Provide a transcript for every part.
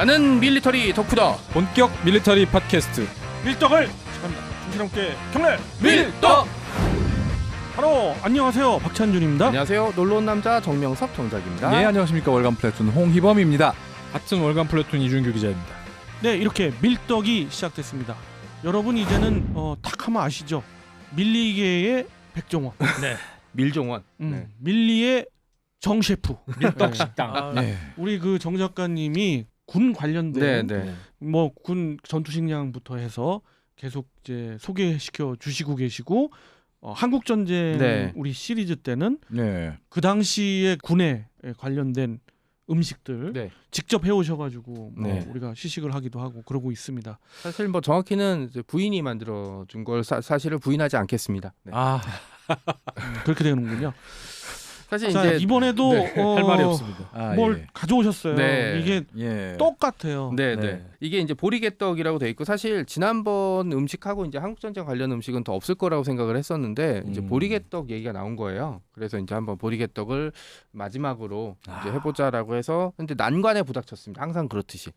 나는 밀리터리 덕후다. 본격 밀리터리 팟캐스트 밀떡을 시간다. 김치랑께 경례 밀떡. 바로 안녕하세요, 박찬준입니다. 안녕하세요. 놀러온 남자 정명섭 정작입니다. 예, 안녕하십니까. 월간 플래툰 홍희범입니다. 같은 월간 플래툰 이준규 기자입니다. 네, 이렇게 밀떡이 시작됐습니다. 여러분 이제는 탁 하면 아시죠? 밀리계의 백종원, 네. 밀종원. 네. 밀리의 정 셰프, 밀떡 식당. 네. 우리 그 정 작가님이 군 관련된 네. 뭐 군 전투식량부터 해서 계속 이제 소개시켜 주시고 계시고 한국 전쟁 네. 우리 시리즈 때는 네. 그 당시에 군에 관련된 음식들 네. 직접 해오셔가지고 네. 우리가 시식을 하기도 하고 그러고 있습니다. 사실 뭐 정확히는 이제 부인이 만들어 준 걸 사실을 부인하지 않겠습니다. 네. 아, 그렇게 되는군요. 사실 자, 이제 이번에도 네, 할 말이 없습니다. 아, 뭘 예. 가져오셨어요. 네. 이게 예. 똑같아요. 네. 네. 이게 이제 보리개떡이라고 돼 있고 사실 지난번 음식하고 이제 한국 전쟁 관련 음식은 더 없을 거라고 생각을 했었는데 이제 보리개떡 얘기가 나온 거예요. 그래서 이제 한번 보리개떡을 마지막으로 이제 해보자라고 해서 근데 난관에 부닥쳤습니다. 항상 그렇듯이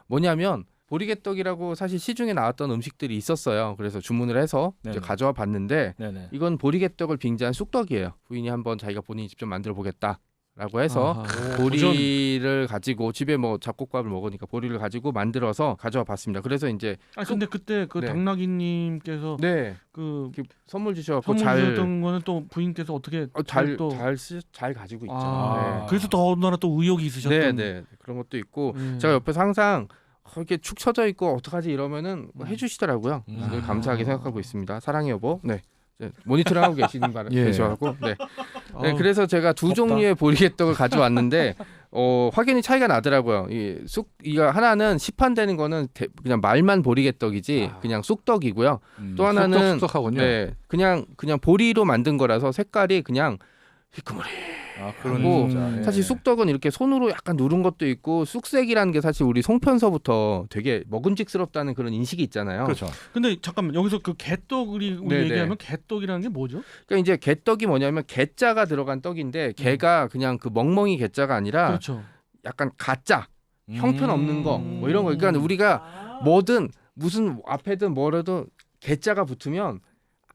뭐냐면 보리개떡이라고 사실 시중에 나왔던 음식들이 있었어요. 그래서 주문을 해서 이제 네네. 가져와 봤는데 네네. 이건 보리개떡을 빙자한 쑥떡이에요. 부인이 한번 자기가 본인이 직접 만들어 보겠다라고 해서 아하. 보리를 가지고 집에 뭐 잡곡밥을 먹으니까 보리를 가지고 만들어서 가져와 봤습니다. 그래서 이제 근데 그때 그 네. 당나귀님께서 네 그 이렇게 선물 주셔갖고 선물 주셨던 거는 또 부인께서 어떻게 잘 또 가지고 있죠. 아, 그래서 더더나 또 의욕이 있으셨던. 네. 그런 것도 있고 네. 제가 옆에서 항상 이렇게 축 처져 있고 어떡하지 이러면은 뭐 해주시더라고요. 음. 늘 감사하게 생각하고 있습니다. 사랑해 여보. 네. 모니터링 하고 계시는 바람 예. 계셔갖고 네. 네, 아, 그래서 제가 두 덥다. 종류의 보리개떡을 가져왔는데 확연히 차이가 나더라고요. 이거 하나는 시판되는 거는 그냥 말만 보리개떡이지 그냥 쑥떡이고요. 또 하나는 쑥떡하군요. 네, 그냥 보리로 만든 거라서 색깔이 그냥 희끄머리. 아, 그리고 진짜, 예. 사실 쑥떡은 이렇게 손으로 약간 누른 것도 있고 쑥색이라는 게 사실 우리 송편서부터 되게 먹음직스럽다는 그런 인식이 있잖아요. 그렇죠. 근데 잠깐만 여기서 그 개떡이 우리 네네. 얘기하면 개떡이라는 게 뭐죠? 그러니까 이제 개떡이 뭐냐면 개자가 들어간 떡인데 개가 그냥 그 멍멍이 개자가 아니라 그렇죠. 약간 가짜 형편없는 거 뭐 이런 거. 그러니까 우리가 뭐든 무슨 앞에든 뭐라도 개자가 붙으면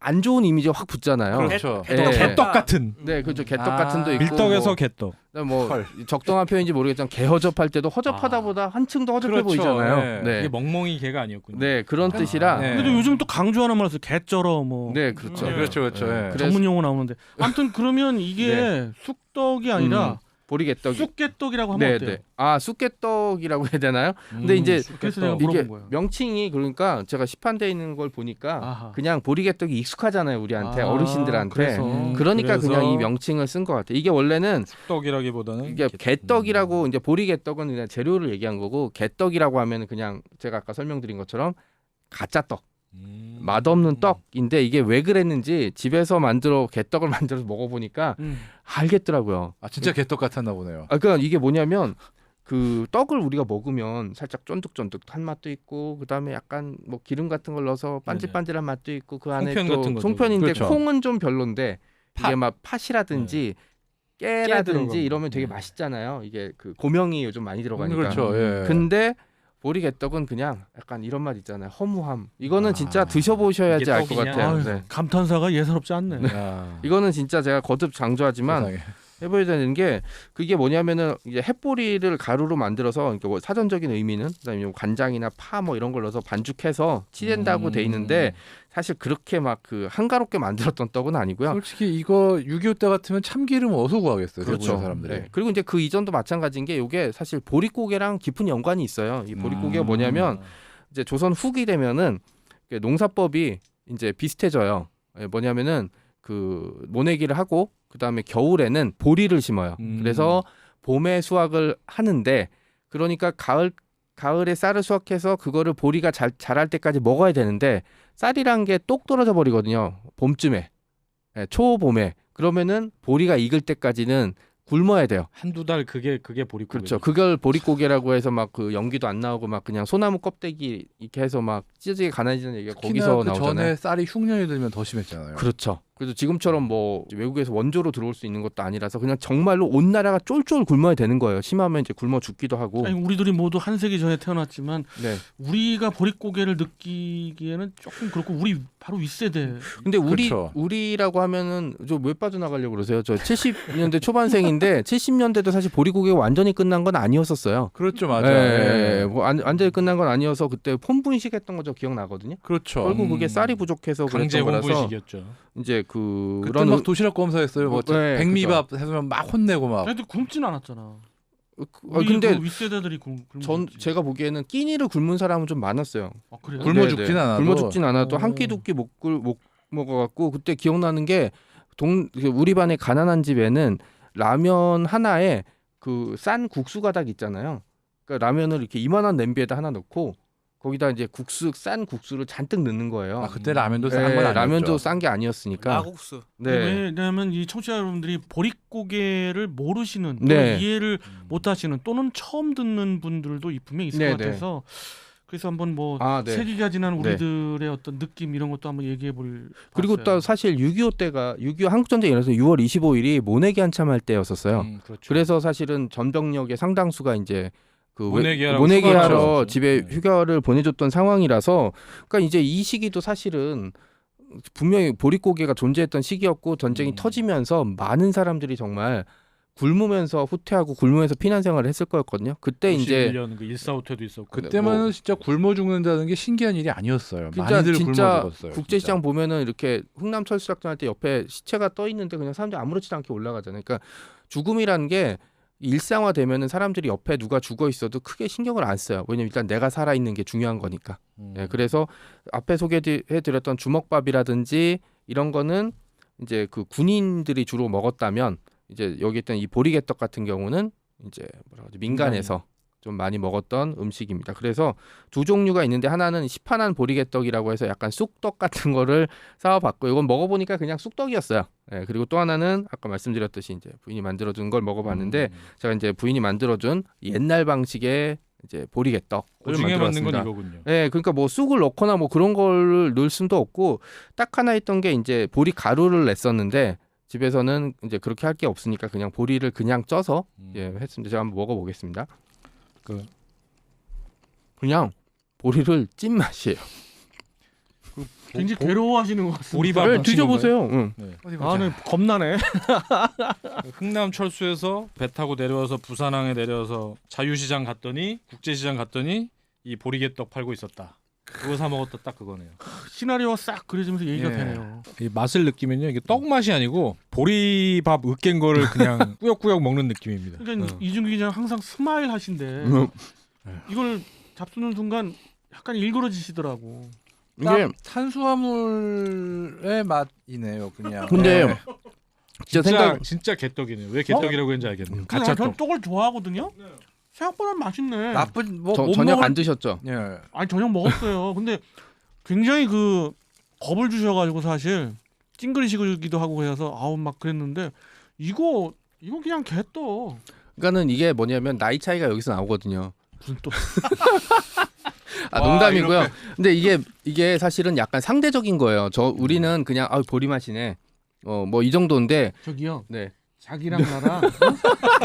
안 좋은 이미지가 확 붙잖아요. 그렇죠. 예. 개떡 같은. 네, 그렇죠. 개떡 같은도 있고 밀떡에서 개떡. 뭐 헐. 적당한 표현인지 모르겠지만 개허접할 때도 허접하다보다 한층 더 허접해 그렇죠. 보이잖아요. 네. 네, 이게 멍멍이 개가 아니었군요. 네 그런 뜻이라. 네. 근데 요즘 또 강조 하나 말해서 개쩔어 뭐 네, 그렇죠. 네, 그렇죠. 네. 예. 그래서- 전문 용어 나오는데 아무튼 그러면 이게 쑥떡이 아니라 보리개떡이. 쑥개떡이라고 하면 어때요? 아, 쑥개떡이라고 해야 되나요? 근데 이제 그래서 내가 이게 물어본 거예요. 명칭이 그러니까 제가 시판돼 있는 걸 보니까 아하. 그냥 보리개떡이 익숙하잖아요, 우리한테 아, 어르신들한테. 그래서. 그러니까 그래서- 그냥 이 명칭을 쓴 것 같아요. 이게 원래는 쑥떡이라기보다는 이게 개떡이라고 이제 보리개떡은 그냥 재료를 얘기한 거고 개떡이라고 하면 그냥 제가 아까 설명드린 것처럼 가짜 떡, 맛없는 떡인데 이게 왜 그랬는지 집에서 개떡을 만들어서 먹어보니까 알겠더라고요. 아, 진짜 개떡 같았나 보네요. 그러니까 이게 뭐냐면 그 떡을 우리가 먹으면 살짝 쫀득쫀득한 맛도 있고 그다음에 약간 뭐 기름 같은 걸 넣어서 반질반질한 맛도 있고 그 안에 송편 같은 또 거죠. 송편인데 그렇죠. 콩은 좀 별론데 이게 팥. 막 팥이라든지 들어가고. 깨라든지 이러면 되게 네. 맛있잖아요. 이게 그 고명이 요즘 많이 들어가니까. 그렇죠. 예. 근데 보리개떡은 그냥 약간 이런 맛 있잖아요. 허무함. 이거는 진짜 드셔보셔야지 이게 알 것 떡이냐? 같아요. 아유, 네. 감탄사가 예사롭지 않네. 야. 이거는 진짜 제가 거듭 강조하지만 세상에. 해보야 되는 게 그게 뭐냐면은 이제 햇보리를 가루로 만들어서 그러니까 뭐 사전적인 의미는 그다음에 뭐 간장이나 파 뭐 이런 걸 넣어서 반죽해서 치댄다고 돼 있는데 사실 그렇게 막 그 한가롭게 만들었던 떡은 아니고요. 솔직히 이거 6.25 때 같으면 참기름 어디서 구하겠어요. 그렇죠. 대부분 사람들이. 네. 그리고 이제 그 이전도 마찬가지인 게 이게 사실 보릿고개랑 깊은 연관이 있어요. 이 보릿고개가 뭐냐면 이제 조선 후기 되면은 농사법이 이제 비슷해져요. 뭐냐면은 그 모내기를 하고 그다음에 겨울에는 보리를 심어요. 그래서 봄에 수확을 하는데 그러니까 가을에 쌀을 수확해서 그거를 보리가 자랄 때까지 먹어야 되는데 쌀이란 게 똑 떨어져 버리거든요. 봄쯤에. 초봄에. 그러면은 보리가 익을 때까지는 굶어야 돼요. 한두 달 그게 보릿고개. 그렇죠. 그걸 보릿고개라고 해서 막 그 연기도 안 나오고 막 그냥 소나무 껍데기 이렇게 해서 막 찢어지게 가난해지는 얘기가 거기서 그 나오잖아요. 전에 쌀이 흉년이 들면 더 심했잖아요. 그렇죠. 그래서 지금처럼 뭐 외국에서 원조로 들어올 수 있는 것도 아니라서 그냥 정말로 온 나라가 쫄쫄 굶어야 되는 거예요. 심하면 이제 굶어 죽기도 하고. 아니, 우리들이 모두 한 세기 전에 태어났지만 네. 우리가 보릿고개를 느끼기에는 조금 그렇고 우리 바로 윗세대. 근데 그렇죠. 우리라고 하면은 저 왜 빠져나가려고 그러세요? 저 70년대 초반생인데 70년대도 사실 보릿고개가 완전히 끝난 건 아니었었어요. 그렇죠, 맞아요. 예, 예. 뭐 완전히 끝난 건 아니어서 그때 폰분식했던 거 저 기억나거든요. 그렇죠. 결국 그게 쌀이 부족해서 강제 그랬던 거라서 홍보식이었죠. 이제 그때 그런 막 도시락 검사했어요. 뭐 네, 백미밥 해서 막 혼내고 막. 그래도 굶진 않았잖아. 근데 그 윗세대들이 전 제가 보기에는 끼니를 굶은 사람은 좀 많았어요. 그래요? 굶어 죽진 않아도. 굶어 죽진 않아도 어. 한 끼 두 끼 못 먹어갖고 그때 기억나는 게 우리 반에 가난한 집에는 라면 하나에 그 싼 국수 가닥 있잖아요. 그러니까 라면을 이렇게 이만한 냄비에다 하나 넣고 거기다 이제 싼 국수를 잔뜩 넣는 거예요. 아, 그때 라면도 싼 네, 건 아니었죠. 라면도 싼 게 아니었으니까. 마국수. 네. 왜냐하면 이 청취자 여러분들이 보릿고개를 모르시는 또는 네. 이해를 못하시는 또는 처음 듣는 분들도 분명히 있을 네, 것 같아서 그래서 한번 뭐 네. 세기가 지난 네. 우리들의 어떤 느낌 이런 것도 한번 얘기해 볼. 그리고 또 사실 6.25 때가 6.25 한국전쟁이 일어나서 6월 25일이 모내기 한참 할 때였었어요. 그렇죠. 그래서 사실은 전병력의 상당수가 이제 모내기하라고 모내기하러 휴가를 집에 네. 휴가를 보내줬던 상황이라서 그러니까 이제 이 시기도 사실은 분명히 보릿고개가 존재했던 시기였고 전쟁이 터지면서 많은 사람들이 정말 굶으면서 후퇴하고 굶으면서 피난 생활을 했을 거였거든요. 그때 이제 91년 그 1.4호태도 있었고. 그때만은 진짜 굶어 죽는다는 게 신기한 일이 아니었어요. 진짜 많이들 굶어 진짜 죽었어요. 국제시장 보면은 이렇게 흥남철수작전 할 때 옆에 시체가 떠 있는데 그냥 사람들이 아무렇지도 않게 올라가잖아요. 그러니까 죽음이라는 게 일상화되면은 사람들이 옆에 누가 죽어 있어도 크게 신경을 안 써요. 왜냐면 일단 내가 살아 있는 게 중요한 거니까. 예, 그래서 앞에 소개해드렸던 주먹밥이라든지 이런 거는 이제 그 군인들이 주로 먹었다면 이제 여기 있던 이 보리개떡 같은 경우는 이제 뭐라 그러지 민간에서 좀 많이 먹었던 음식입니다. 그래서 두 종류가 있는데 하나는 시판한 보리개떡이라고 해서 약간 쑥떡 같은 거를 사와봤고 이건 먹어보니까 그냥 쑥떡이었어요. 예, 그리고 또 하나는 아까 말씀드렸듯이 이제 부인이 만들어준 걸 먹어봤는데 제가 이제 부인이 만들어준 옛날 방식의 이제 보리개떡을 고중에 맞는 건 만들었습니다. 이거군요. 예, 그러니까 뭐 쑥을 넣거나 뭐 그런 걸 넣을 수도 없고 딱 하나 있던 게 이제 보리 가루를 냈었는데 집에서는 이제 그렇게 할 게 없으니까 그냥 보리를 그냥 쪄서 예, 했습니다. 제가 한번 먹어보겠습니다. 그냥 보리를 찐 맛이에요. 굉장히 괴로워하시는 것 같습니다. 보리밥 네, 묻힌 드셔보세요. 응. 어디 보자. 아, 네, 겁나네. 흥남 철수에서 배 타고 내려와서 부산항에 내려서 자유시장 갔더니 국제시장 갔더니 이 보리개떡 팔고 있었다. 그거 사 먹었다 딱 그거네요. 시나리오가 싹 그려지면서 얘기가 예. 되네요. 이 맛을 느끼면요 이게 떡 맛이 아니고 보리밥 으깬 거를 그냥 꾸역꾸역 먹는 느낌입니다. 그러니까 이준기 기자는 항상 스마일 하신데 이걸 잡수는 순간 약간 일그러지시더라고. 이게 탄수화물의 맛이네요, 그냥. 근데 네. 진짜 진짜 개떡이네요. 왜 개떡이라고 했는지 알겠네요. 저는 가짜떡. 떡을 좋아하거든요. 생각보다 맛있네. 나쁜 뭐 못 저녁 먹을... 안 드셨죠? 예. 아니 저녁 먹었어요. 근데 굉장히 그 겁을 주셔가지고 사실 찡그리시기도 하고 해서 아우 막 그랬는데 이거 그냥 개떡. 그러니까는 이게 뭐냐면 나이 차이가 여기서 나오거든요. 무슨 또 아 와, 농담이고요. 근데 이게 사실은 약간 상대적인 거예요. 우리는 그냥 보리 맛이네. 뭐 이 정도인데 저기요. 네. 자기랑 나랑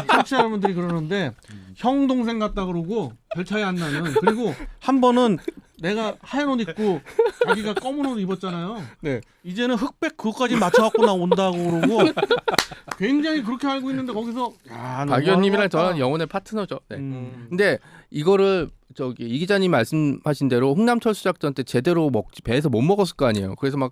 청취자 여러분들이 그러는데 형 동생 같다 그러고 별 차이 안 나는. 그리고 한 번은 내가 하얀 옷 입고 자기가 검은 옷 입었잖아요. 네. 이제는 흑백 그것까지 맞춰갖고 나온다고 그러고 굉장히 그렇게 알고 있는데 거기서 야, 박 의원님이랑 너무 저는 영혼의 파트너죠. 네. 음. 근데 이거를 이 기자님 말씀하신 대로 흥남철수작전 때 제대로 배에서 못 먹었을 거 아니에요. 그래서 막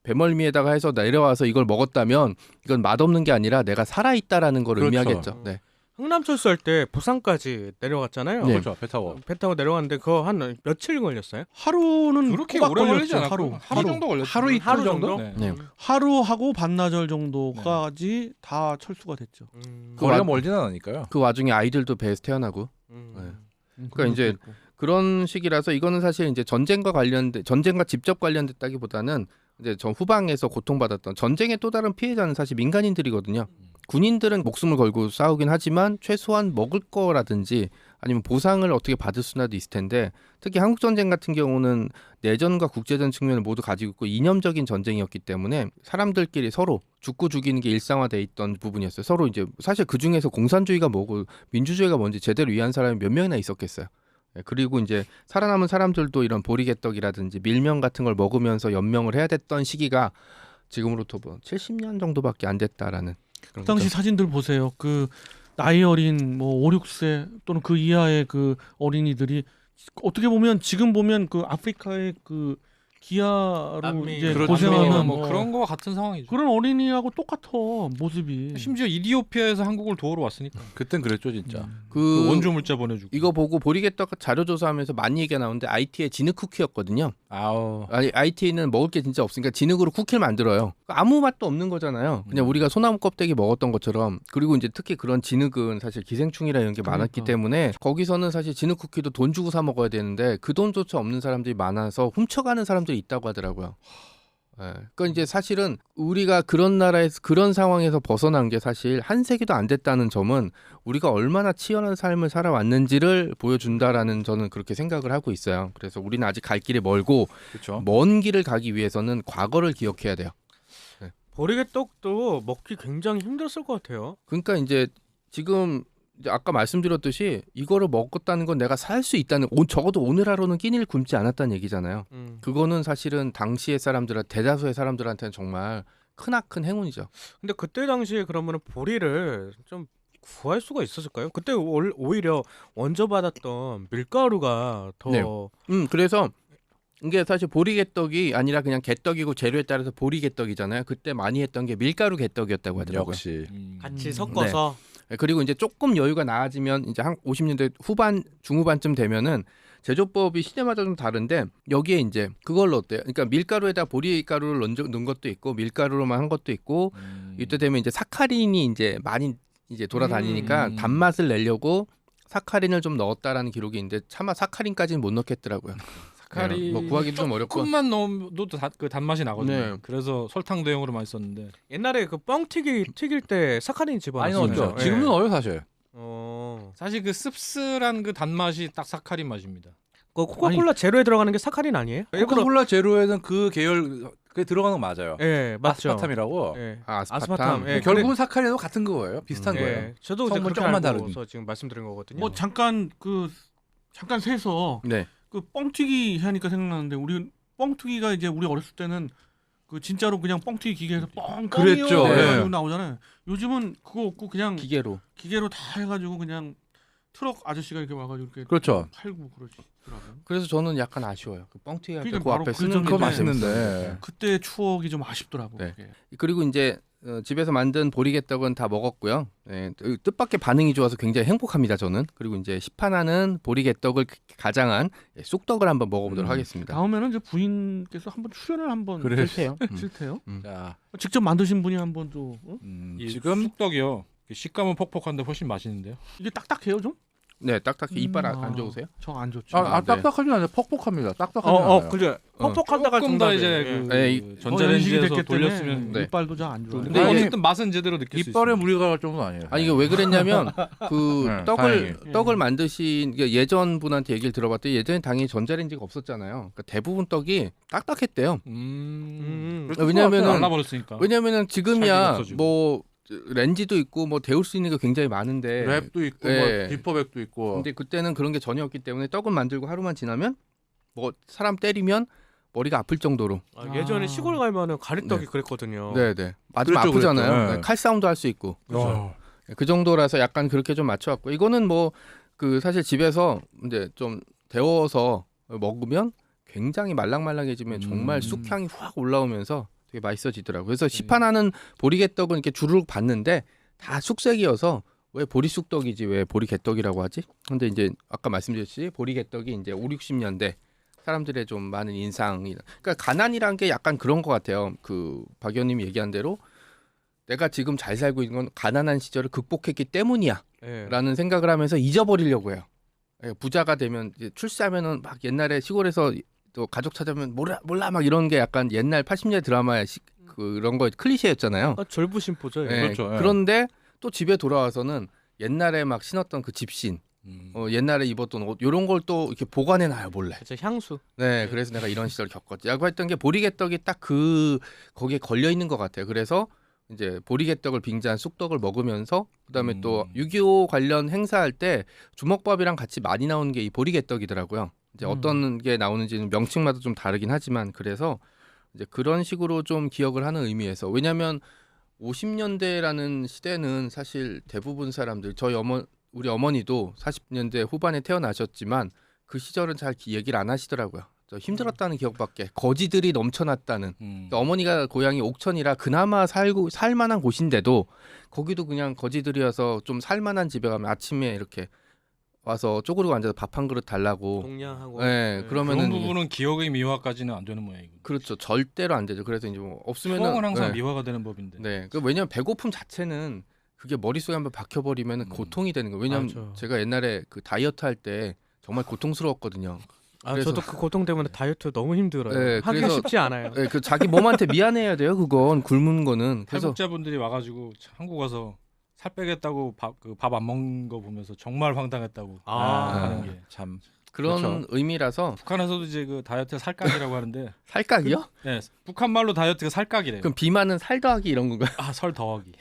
배멀미에다가 해서 내려와서 이걸 먹었다면 이건 맛없는 게 아니라 내가 살아있다라는 걸 그렇죠. 의미하겠죠. 네. 흥남철수 할 때 부산까지 내려갔잖아요. 네. 그렇죠, 배 타고. 배 타고 내려갔는데 그거 한 며칠 걸렸어요? 하루는 그렇게 꼬박 오래 걸렸죠. 걸리지 않았고 하루 정도 걸렸죠. 하루 이틀 하루 정도? 정도? 네. 네. 하루하고 반나절 정도까지 다 철수가 됐죠. 거리가 멀진 않으니까요. 그 와중에 아이들도 배에서 태어나고 그러니까 이제 그런 시기라서 이거는 사실 이제 전쟁과 직접 관련됐다기보다는 이제 전 후방에서 고통받았던 전쟁의 또 다른 피해자는 사실 민간인들이거든요. 군인들은 목숨을 걸고 싸우긴 하지만 최소한 먹을 거라든지 아니면 보상을 어떻게 받을 수나도 있을 텐데 특히 한국 전쟁 같은 경우는 내전과 국제전 측면을 모두 가지고 있고 이념적인 전쟁이었기 때문에 사람들끼리 서로 죽고 죽이는 게 일상화돼 있던 부분이었어요. 서로 이제 사실 그 중에서 공산주의가 뭐고 민주주의가 뭔지 제대로 이해한 사람이 몇 명이나 있었겠어요. 그리고 이제 살아남은 사람들도 이런 보리개떡이라든지 밀면 같은 걸 먹으면서 연명을 해야 됐던 시기가 지금으로부터 뭐 70년 정도밖에 안 됐다라는 그 당시 사진들 보세요. 그 나이 어린 뭐 5, 6세 또는 그 이하의 그 어린이들이 어떻게 보면 지금 보면 그 아프리카의 그 기아로 남미, 이제 그렇죠. 고생하는 뭐 그런 거와 같은 상황이죠. 그런 어린이하고 똑같아 모습이. 심지어 이디오피아에서 한국을 도우러 왔으니까 그땐 그랬죠 진짜. 그 원조 물자 보내주고. 이거 보고 보리개떡 자료 조사하면서 많이 얘기가 나오는데 IT의 진흙 쿠키였거든요. 아우. 아니 IT는 먹을 게 진짜 없으니까 진흙으로 쿠키를 만들어요. 아무 맛도 없는 거잖아요. 그냥 우리가 소나무 껍데기 먹었던 것처럼. 그리고 이제 특히 그런 진흙은 사실 기생충이라 이런 게 많았기 그러니까. 때문에 거기서는 사실 진흙 쿠키도 돈 주고 사 먹어야 되는데 그 돈조차 없는 사람들이 많아서 훔쳐가는 사람들이 있다고 하더라고요. 예. 그러니까 이제 사실은 우리가 그런 나라에서 그런 상황에서 벗어난 게 사실 한 세기도 안 됐다는 점은 우리가 얼마나 치열한 삶을 살아왔는지를 보여준다라는 저는 그렇게 생각을 하고 있어요. 그래서 우리는 아직 갈 길이 멀고 그렇죠. 먼 길을 가기 위해서는 과거를 기억해야 돼요. 보리개떡도 먹기 굉장히 힘들었을 것 같아요. 그러니까 이제 지금 이제 아까 말씀드렸듯이 이거를 먹었다는 건 내가 살 수 있다는 적어도 오늘 하루는 끼니를 굶지 않았다는 얘기잖아요. 그거는 사실은 당시의 사람들 대다수의 사람들한테는 정말 크나큰 행운이죠. 근데 그때 당시에 그러면 보리를 좀 구할 수가 있었을까요? 그때 오히려 원조 받았던 밀가루가 더 네. 그래서 이게 사실 보리개떡이 아니라 그냥 개떡이고 재료에 따라서 보리개떡이잖아요. 그때 많이 했던 게 밀가루 개떡이었다고 하더라고요. 역시. 같이 섞어서 그리고 이제 조금 여유가 나아지면 이제 한 50년대 후반 중후반쯤 되면은 제조법이 시대마다 좀 다른데 여기에 이제 그걸로 어때요? 그러니까 밀가루에다 보리가루를 넣은 것도 있고 밀가루로만 한 것도 있고 이때 되면 이제 사카린이 이제 많이 이제 돌아다니니까 단맛을 내려고 사카린을 좀 넣었다라는 기록이 있는데 차마 사카린까지는 못 넣겠더라고요. 사카린 뭐 구하기도 좀 어렵고. 조금만 넣어도 그 단맛이 나거든요. 네. 그래서 설탕 대용으로 많이 썼는데 옛날에 그 뻥 튀길 때 사카린 많이 집어넣었어요. 넣었죠. 예. 지금은 넣어요 사실. 사실 그 씁쓸한 그 단맛이 딱 사카린 맛입니다. 그 코카콜라 제로에 들어가는 게 사카린 아니에요? 코카콜라 제로에는 그 계열 그게 들어가는 거 맞아요. 예, 맞죠. 아스파탐이라고. 예. 아스파탐. 예, 결국은 사카린도 같은 거예요. 비슷한 예, 거예요. 저도 이제 성분 그렇게 조금만 알고서 지금 말씀드린 거거든요. 뭐 잠깐 세서 네. 그 뻥튀기 하니까 생각나는데 우리 뻥튀기가 이제 우리 어렸을 때는 그 진짜로 그냥 뻥튀기 기계에서 그랬죠. 뻥이요 예. 나오잖아요. 요즘은 그거 없고 그냥 기계로. 기계로 다 해가지고 그냥 트럭 아저씨가 이렇게 와가지고 이렇게 그렇죠. 팔고 그러더라고요. 그래서 저는 약간 아쉬워요. 그 뻥튀기 할 때 그러니까 그 바로 앞에 그 쓰는 게 전인데. 그거 맛있는데. 맛있는데. 그때 추억이 좀 아쉽더라고. 네. 그게. 그리고 이제 집에서 만든 보리개떡은 다 먹었고요. 네, 뜻밖의 반응이 좋아서 굉장히 행복합니다. 저는. 그리고 이제 시판하는 보리개떡을 가장한 쑥떡을 한번 먹어보도록 하겠습니다. 다음에는 이제 부인께서 한번 출연을 한번 그래. 싫대요. 싫대요. 자, 직접 만드신 분이 한번 또 이 지금 쑥떡이요. 식감은 퍽퍽한데 훨씬 맛있는데요. 이게 딱딱해요 좀? 네, 딱딱히 이빨 아. 안 좋으세요? 저 안 좋죠. 네. 딱딱하진 않아요. 퍽퍽합니다. 딱딱하진 않아요. 그죠. 퍽퍽하다가 조금 더 정답이에요. 이제 예. 그 네, 전자레인지에서 돌렸으면 네. 이빨도 잘 안 좋아요. 근데 근데 이게- 어쨌든 맛은 제대로 느낄 수 이빨에 있어요. 무리가 갈 정도는 아니에요. 아니 이게 왜 그랬냐면 그 네, 떡을 다행히. 만드신 그러니까 예전 분한테 얘기를 들어봤더니 예전에 당연히 전자레인지가 없었잖아요. 그러니까 대부분 떡이 딱딱했대요. 왜냐면은 말라버렸으니까. 왜냐면은 찰기가 지금이야 없어지고. 뭐 렌지도 있고 뭐 데울 수 있는 게 굉장히 많은데 랩도 있고 네. 뭐 비퍼백도 있고. 근데 그때는 그런 게 전혀 없기 때문에 떡을 만들고 하루만 지나면 뭐 사람 때리면 머리가 아플 정도로 아, 예전에 시골 가면은 가래떡이 그랬거든요. 네네 맞으면 그랬죠, 아프잖아요. 그랬죠. 네. 네, 칼 싸움도 할 수 있고 어. 그 정도라서 약간 그렇게 좀 맞춰왔고 이거는 뭐 그 사실 집에서 이제 좀 데워서 먹으면 굉장히 말랑말랑해지면 정말 쑥향이 확 올라오면서 되게 맛있어지더라고요. 그래서 시판하는 보리개떡은 이렇게 주르륵 봤는데 다 숙색이어서 왜 보리쑥떡이지 왜 보리개떡이라고 하지? 근데 이제 아까 말씀드렸듯이 보리개떡이 이제 5, 60년대 사람들의 좀 많은 인상이 그러니까 가난이란 게 약간 그런 것 같아요. 그 박 의원님이 얘기한 대로 내가 지금 잘 살고 있는 건 가난한 시절을 극복했기 때문이야 예. 라는 생각을 하면서 잊어버리려고 해요. 예, 부자가 되면 이제 출세하면은 막 옛날에 시골에서 또 가족 찾아오면 몰라 막 이런 게 약간 옛날 80년대 드라마의 그런 거 클리셰였잖아요. 절부심 보죠. 예, 그렇죠, 예. 그런데 또 집에 돌아와서는 옛날에 막 신었던 그 집신 옛날에 입었던 옷 이런 걸 또 이렇게 보관해 놔요 몰래. 그쵸, 향수. 네, 그래서 내가 이런 시절을 겪었지. 야구했던 게 보리개떡이 딱 거기에 걸려 있는 것 같아요. 그래서 이제 보리개떡을 빙자한 쑥떡을 먹으면서 그다음에 또 6.25 관련 행사할 때 주먹밥이랑 같이 많이 나오는 게 이 보리개떡이더라고요. 이제 어떤 게 나오는지는 명칭마다 좀 다르긴 하지만 그래서 이제 그런 식으로 좀 기억을 하는 의미에서 왜냐하면 50년대라는 시대는 사실 대부분 사람들 우리 어머니도 40년대 후반에 태어나셨지만 그 시절은 잘 얘기를 안 하시더라고요. 힘들었다는 기억밖에. 거지들이 넘쳐났다는. 그러니까 어머니가 고향이 옥천이라 그나마 살만한 곳인데도 거기도 그냥 거지들이어서 좀 살만한 집에 가면 아침에 이렇게 와서 쪼그리고 앉아서 밥 한 그릇 달라고. 동냥하고. 네, 그러면은 그런 부분은 기억의 미화까지는 안 되는 모양이고. 그렇죠. 절대로 안 되죠. 그래서 이제 뭐 없으면은 추억은 항상 네. 미화가 되는 법인데. 네. 왜냐면 배고픔 자체는 그게 머릿속에 한번 박혀버리면 고통이 되는 거예요. 왜냐면 맞아. 제가 옛날에 그 다이어트 할 때 정말 고통스러웠거든요. 그래서- 저도 그 고통 때문에 다이어트 너무 힘들어요. 네, 하기가 그래서- 쉽지 않아요. 네, 그 자기 몸한테 미안해야 돼요. 그건 굶는 거는. 그래서 탈북자분들이 와가지고 한국 와서 살 빼겠다고 밥 안 먹는 거 보면서 정말 황당했다고 하는 게 참. 그런 그렇죠. 의미라서 북한에서도 이제 그 다이어트 살각이라고 하는데, 살각이요? 네, 북한 말로 다이어트가 살각이래요. 그럼 비만은 살 더하기 이런 건가요? 설 더하기.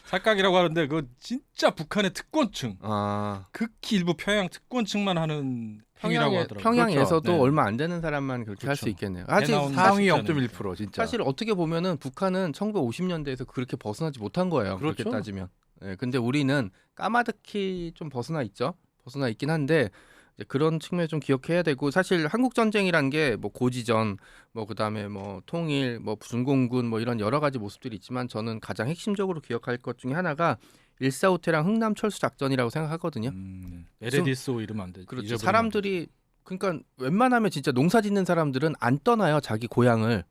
살각이라고 하는데 그 진짜 북한의 특권층, 아, 극히 일부 평양 특권층만 하는 행위라고 하더라고요. 평양에서도 그렇죠. 네. 얼마 안 되는 사람만 그렇게 할 수 그렇죠. 있겠네요. 배 나오는 상위 사실은 0.1% 진짜. 사실 어떻게 보면은 북한은 1950년대에서 그렇게 벗어나지 못한 거예요. 그렇게 그렇죠. 따지면. 네, 근데 우리는 까마득히 좀 벗어나 있죠. 벗어나 있긴 한데 이제 그런 측면을 좀 기억해야 되고 사실 한국 전쟁이란 게 뭐 고지전, 뭐 그다음에 뭐 통일, 뭐 준공군 뭐 이런 여러 가지 모습들이 있지만 저는 가장 핵심적으로 기억할 것 중에 하나가 1.4.5태랑 흥남 철수 작전이라고 생각하거든요. 에레디스오 이러면 안 되죠. 그렇죠. 잊어버리면 사람들이 그러니까 웬만하면 진짜 농사 짓는 사람들은 안 떠나요. 자기 고향을.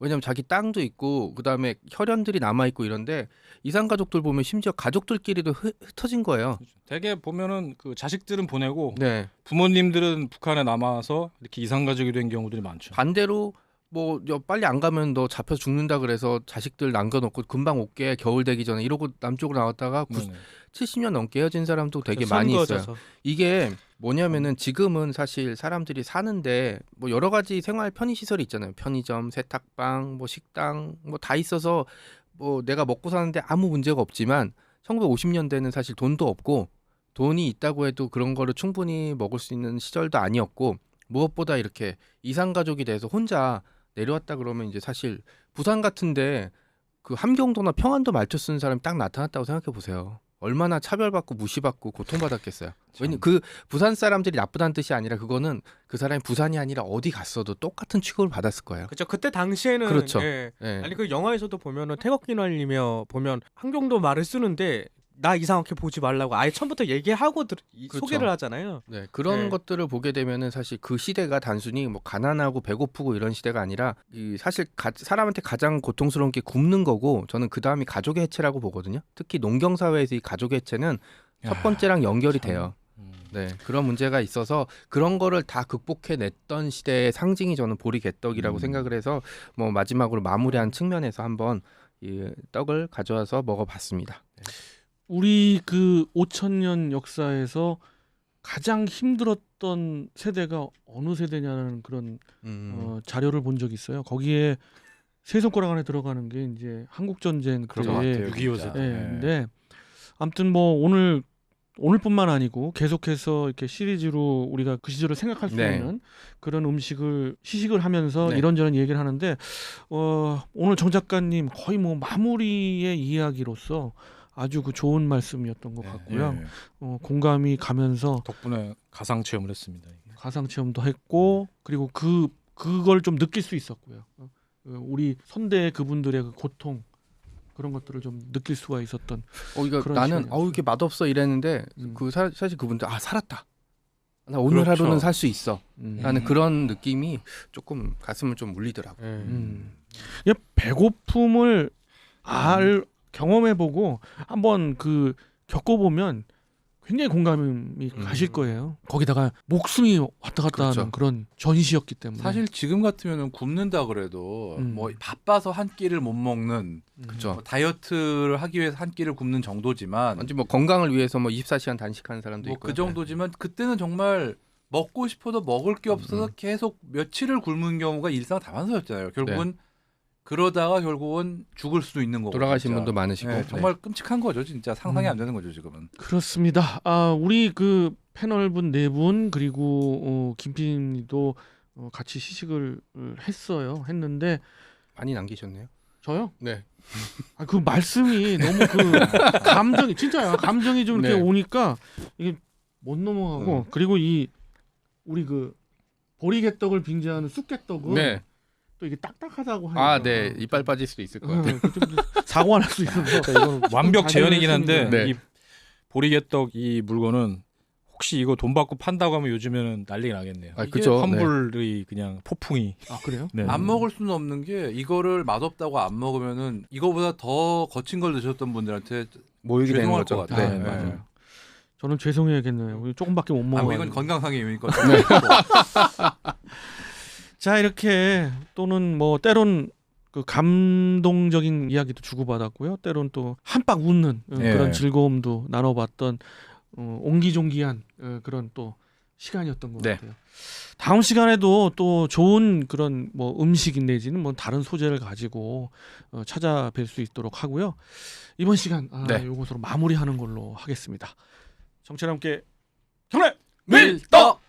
왜냐면 자기 땅도 있고 그다음에 혈연들이 남아 있고 이런데 이산 가족들 보면 심지어 가족들끼리도 흩어진 거예요. 그렇죠. 대개 보면은 그 자식들은 보내고 네. 부모님들은 북한에 남아서 이렇게 이산 가족이 된 경우들이 많죠. 반대로 뭐 빨리 안 가면 너 잡혀 죽는다 그래서 자식들 남겨놓고 금방 올게 겨울 되기 전에 이러고 남쪽으로 나왔다가 네네. 70년 넘게 헤어진 사람도 되게 많이 있어요. 선거져서. 이게 뭐냐면은 지금은 사실 사람들이 사는데 뭐 여러 가지 생활 편의 시설이 있잖아요. 편의점, 세탁방, 뭐 식당 뭐 다 있어서 뭐 내가 먹고 사는데 아무 문제가 없지만 1950년대는 사실 돈도 없고 돈이 있다고 해도 그런 거를 충분히 먹을 수 있는 시절도 아니었고 무엇보다 이렇게 이산 가족이 돼서 혼자 내려왔다 그러면 이제 사실 부산 같은데 그 함경도나 평안도 말투 쓰는 사람이 딱 나타났다고 생각해 보세요. 얼마나 차별받고 무시받고 고통받았겠어요. 왜냐 그 부산 사람들이 나쁘다는 뜻이 아니라 그거는 그 사람이 부산이 아니라 어디 갔어도 똑같은 취급을 받았을 거예요. 그렇죠. 그때 당시에는 그렇죠. 예. 예. 아니 그 영화에서도 보면은 태극기날리며 보면 함경도 말을 쓰는데 나 이상하게 보지 말라고 아예 처음부터 얘기하고 그렇죠. 소개를 하잖아요. 네, 그런 네. 것들을 보게 되면은 사실 그 시대가 단순히 뭐 가난하고 배고프고 이런 시대가 아니라 이 사실 사람한테 가장 고통스러운 게 굶는 거고 저는 그 다음이 가족의 해체라고 보거든요. 특히 농경 사회에서 이 가족의 해체는 첫 번째랑 연결이 돼요. 네, 그런 문제가 있어서 그런 거를 다 극복해냈던 시대의 상징이 저는 보리개떡이라고 생각을 해서 뭐 마지막으로 마무리한 측면에서 한번 이 떡을 가져와서 먹어봤습니다. 우리 그 5,000년 역사에서 가장 힘들었던 세대가 어느 세대냐는 그런 자료를 본 적이 있어요. 거기에 세 손가락 안에 들어가는 게 이제 한국 전쟁 그런 것 때의 같아요. 6.25 진짜. 세대. 근데 아무튼 뭐 오늘뿐만 아니고 계속해서 이렇게 시리즈로 우리가 그 시절을 생각할 수 네. 있는 그런 시식을 하면서 네. 이런저런 얘기를 하는데 오늘 정 작가님 거의 뭐 마무리의 이야기로서 아주 그 좋은 말씀이었던 것 같고요. 예. 공감이 가면서 덕분에 가상 체험을 했습니다. 이게. 가상 체험도 했고 그리고 그걸 좀 느낄 수 있었고요. 우리 선대 그분들의 그 고통 그런 것들을 좀 느낄 수가 있었던 이거 그런 나는 시간이었어요. 이렇게 맛없어 이랬는데 사실 그분들 살았다. 나 오늘 그렇죠. 하루는 살 수 있어. 라는 음. 그런 느낌이 조금 가슴을 좀 울리더라고요. 이게 배고픔을 경험해보고 한번 그 겪어보면 굉장히 공감이 음. 가실 거예요. 거기다가 목숨이 왔다 갔다 그렇죠. 하는 그런 전시였기 때문에. 사실 지금 같으면은 굶는다 그래도 음. 뭐 바빠서 한 끼를 못 먹는 그렇죠. 뭐 다이어트를 하기 위해서 한 끼를 굶는 정도지만 완전 뭐 건강을 위해서 뭐 24시간 단식하는 사람도 뭐 있고 그 정도지만 그때는 정말 먹고 싶어도 먹을 게 없어서 계속 며칠을 굶은 경우가 일상 다반사였잖아요. 결국은 그러다가 결국은 죽을 수도 있는 거고 돌아가신 진짜. 분도 많으시고 네, 정말 끔찍한 거죠. 진짜 상상이 안 되는 거죠 지금은. 그렇습니다. 우리 그 패널분 4분 그리고 김PD도 같이 시식을 했는데 많이 남기셨네요. 저요? 네. 그 말씀이 너무 그 감정이 진짜야. 감정이 좀 이렇게 네. 오니까 이게 못 넘어가고 그리고 이 우리 그 보리개떡을 빙자하는 쑥개떡은 네. 또 이게 딱딱하다고 하니까 아, 네. 이빨 빠질 수도 있을 것 같아요. 좀 사고가 날 수 있어서 이건 완벽 재현이긴 한데 네. 이 보리개떡 이 물건은 혹시 이거 돈 받고 판다고 하면 요즘에는 난리가 나겠네요. 아, 이게 그죠. 환불이 그냥 폭풍이. 그래요? 네. 안 먹을 수는 없는 게 이거를 맛없다고 안 먹으면은 이거보다 더 거친 걸 드셨던 분들한테 모이게 되는 죄송할 거죠. 것 같아요. 네, 네. 맞아요. 저는 죄송해야겠네요. 우리 조금밖에 못 먹어. 뭐 이건 건강상의 의미니까. 자 이렇게 또는 뭐 때론 그 감동적인 이야기도 주고받았고요. 때론 또 한박 웃는 예. 그런 즐거움도 나눠봤던 옹기종기한 그런 또 시간이었던 것 네. 같아요. 다음 시간에도 또 좋은 그런 뭐 음식 내지는 뭐 다른 소재를 가지고 찾아뵐 수 있도록 하고요. 이번 시간 네. 요것으로 마무리하는 걸로 하겠습니다. 정치와 함께 경례 밀떡.